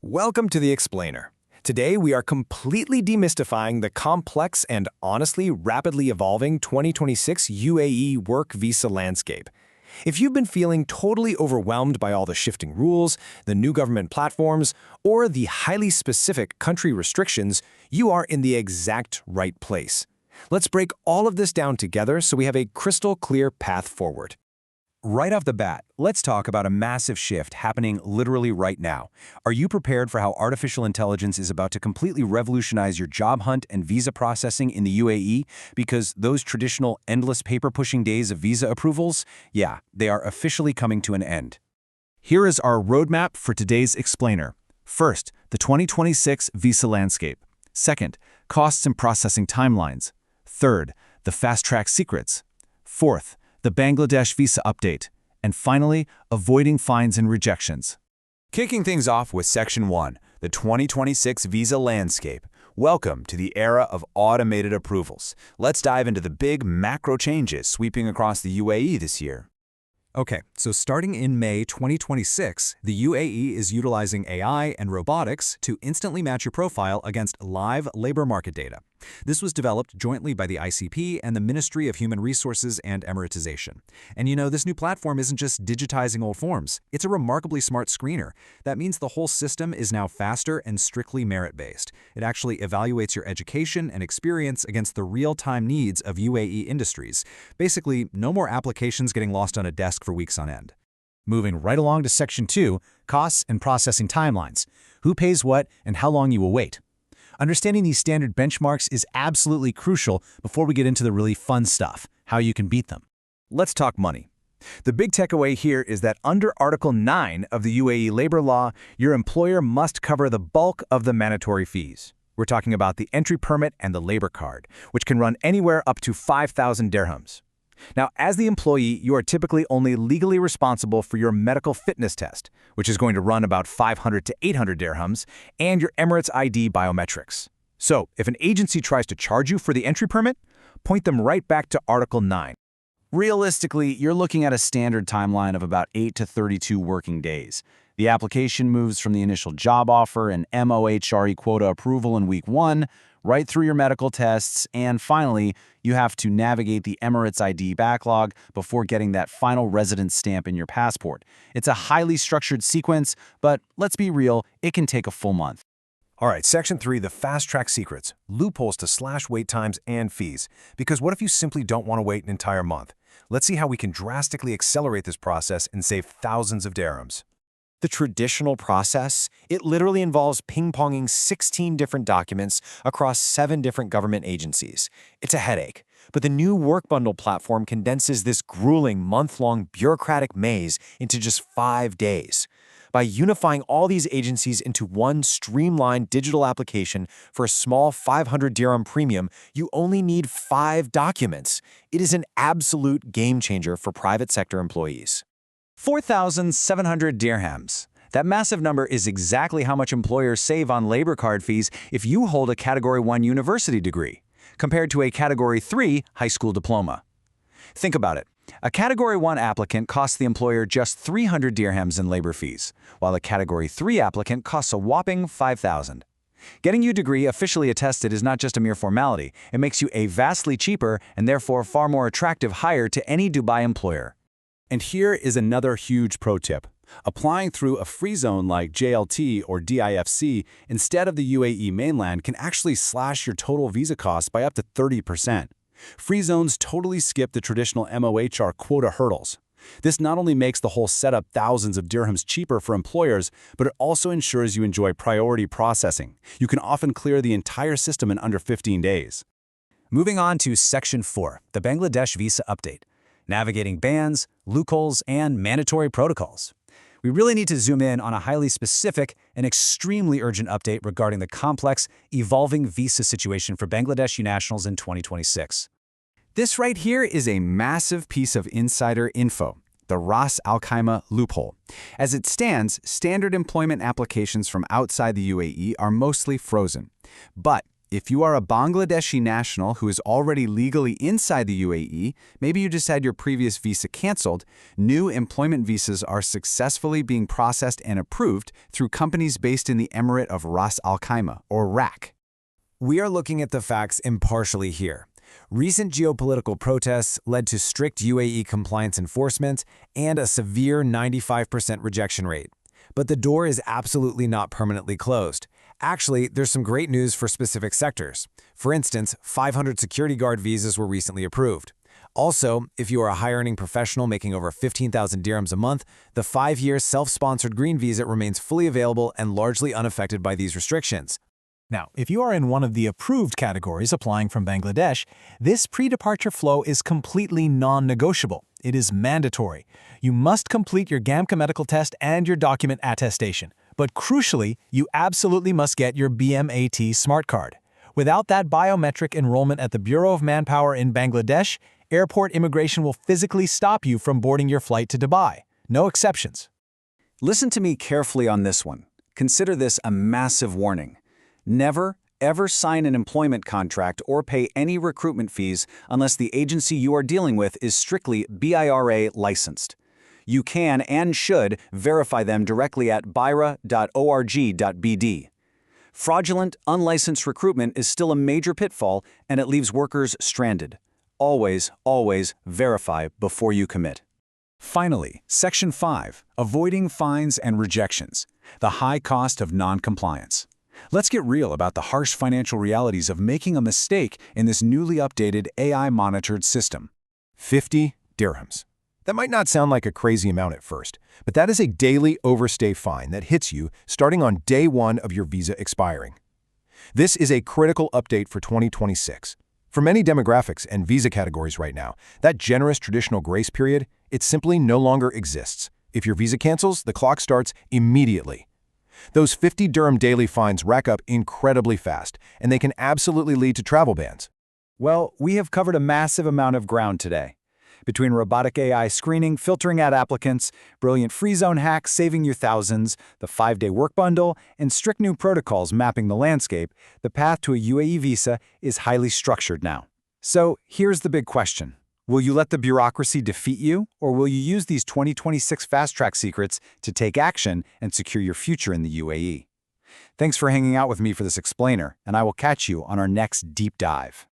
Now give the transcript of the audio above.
Welcome to The Explainer. Today, we are completely demystifying the complex and honestly rapidly evolving 2026 UAE work visa landscape. If you've been feeling totally overwhelmed by all the shifting rules, the new government platforms, or the highly specific country restrictions, you are in the exact right place. Let's break all of this down together so we have a crystal clear path forward. Right off the bat, let's talk about a massive shift happening literally right now. Are you prepared for how artificial intelligence is about to completely revolutionize your job hunt and visa processing in the UAE? Because those traditional endless paper-pushing days of visa approvals, yeah, they are officially coming to an end. Here is our roadmap for today's explainer. First, the 2026 visa landscape. Second, costs and processing timelines. Third, the fast-track secrets. Fourth, the Bangladesh visa update, and finally, avoiding fines and rejections. Kicking things off with Section 1, the 2026 visa landscape. Welcome to the era of automated approvals. Let's dive into the big macro changes sweeping across the UAE this year. Okay, so starting in May 2026, the UAE is utilizing AI and robotics to instantly match your profile against live labor market data. This was developed jointly by the ICP and the Ministry of Human Resources and Emiratization. And this new platform isn't just digitizing old forms, it's a remarkably smart screener. That means the whole system is now faster and strictly merit-based. It actually evaluates your education and experience against the real-time needs of UAE industries. Basically, no more applications getting lost on a desk for weeks on end. Moving right along to Section 2, costs and processing timelines. Who pays what and how long you will wait. Understanding these standard benchmarks is absolutely crucial before we get into the really fun stuff, how you can beat them. Let's talk money. The big takeaway here is that under Article 9 of the UAE labor law, your employer must cover the bulk of the mandatory fees. We're talking about the entry permit and the labor card, which can run anywhere up to 5,000 dirhams. Now, as the employee, you are typically only legally responsible for your medical fitness test, which is going to run about 500 to 800 dirhams, and your Emirates ID biometrics. So, if an agency tries to charge you for the entry permit, point them right back to Article 9. Realistically, you're looking at a standard timeline of about 8 to 32 working days. The application moves from the initial job offer and MOHRE quota approval in week 1, right through your medical tests, and finally, you have to navigate the Emirates ID backlog before getting that final residence stamp in your passport. It's a highly structured sequence, but let's be real, it can take a full month. All right, Section 3, the fast-track secrets, loopholes to slash wait times and fees. Because what if you simply don't want to wait an entire month? Let's see how we can drastically accelerate this process and save thousands of dirhams. The traditional process, it literally involves ping-ponging 16 different documents across 7 different government agencies. It's a headache. But the new Work Bundle platform condenses this grueling month-long bureaucratic maze into just 5 days. By unifying all these agencies into one streamlined digital application for a small 500 dirham premium, you only need 5 documents. It is an absolute game-changer for private sector employees. 4,700 dirhams. That massive number is exactly how much employers save on labor card fees if you hold a Category 1 university degree, compared to a Category 3 high school diploma. Think about it. A Category 1 applicant costs the employer just 300 dirhams in labor fees, while a Category 3 applicant costs a whopping 5,000. Getting your degree officially attested is not just a mere formality. It makes you a vastly cheaper and therefore far more attractive hire to any Dubai employer. And here is another huge pro tip. Applying through a free zone like JLT or DIFC instead of the UAE mainland can actually slash your total visa costs by up to 30%. Free zones totally skip the traditional MOHR quota hurdles. This not only makes the whole setup thousands of dirhams cheaper for employers, but it also ensures you enjoy priority processing. You can often clear the entire system in under 15 days. Moving on to Section 4, the Bangladesh visa update. Navigating bans, loopholes, and mandatory protocols. We really need to zoom in on a highly specific and extremely urgent update regarding the complex, evolving visa situation for Bangladeshi nationals in 2026. This right here is a massive piece of insider info, the Ras Al Khaimah loophole. As it stands, standard employment applications from outside the UAE are mostly frozen. But If you are a Bangladeshi national who is already legally inside the UAE, maybe you just had your previous visa canceled, new employment visas are successfully being processed and approved through companies based in the Emirate of Ras Al Khaimah, or RAK. We are looking at the facts impartially here. Recent geopolitical protests led to strict UAE compliance enforcement and a severe 95% rejection rate. But the door is absolutely not permanently closed. Actually, there's some great news for specific sectors. For instance, 500 security guard visas were recently approved. Also, if you are a high-earning professional making over 15,000 dirhams a month, the 5-year self-sponsored green visa remains fully available and largely unaffected by these restrictions. Now, if you are in one of the approved categories applying from Bangladesh, this pre-departure flow is completely non-negotiable. It is mandatory. You must complete your GAMCA medical test and your document attestation. But crucially, you absolutely must get your BMAT smart card. Without that biometric enrollment at the Bureau of Manpower in Bangladesh, airport immigration will physically stop you from boarding your flight to Dubai. No exceptions. Listen to me carefully on this one. Consider this a massive warning. Never, ever sign an employment contract or pay any recruitment fees unless the agency you are dealing with is strictly BIRA licensed. You can and should verify them directly at bira.org.bd. Fraudulent, unlicensed recruitment is still a major pitfall, and it leaves workers stranded. Always, always verify before you commit. Finally, Section 5, Avoiding Fines and Rejections, the high cost of non-compliance. Let's get real about the harsh financial realities of making a mistake in this newly updated AI-monitored system. 50 dirhams. That might not sound like a crazy amount at first, but that is a daily overstay fine that hits you starting on day 1 of your visa expiring. This is a critical update for 2026. For many demographics and visa categories right now, that generous traditional grace period, it simply no longer exists. If your visa cancels, the clock starts immediately. Those 50 dirham daily fines rack up incredibly fast, and they can absolutely lead to travel bans. Well, we have covered a massive amount of ground today. Between robotic AI screening, filtering out applicants, brilliant free zone hacks saving you thousands, the 5-day work bundle, and strict new protocols mapping the landscape, the path to a UAE visa is highly structured now. So here's the big question. Will you let the bureaucracy defeat you, or will you use these 2026 fast-track secrets to take action and secure your future in the UAE? Thanks for hanging out with me for this explainer, and I will catch you on our next deep dive.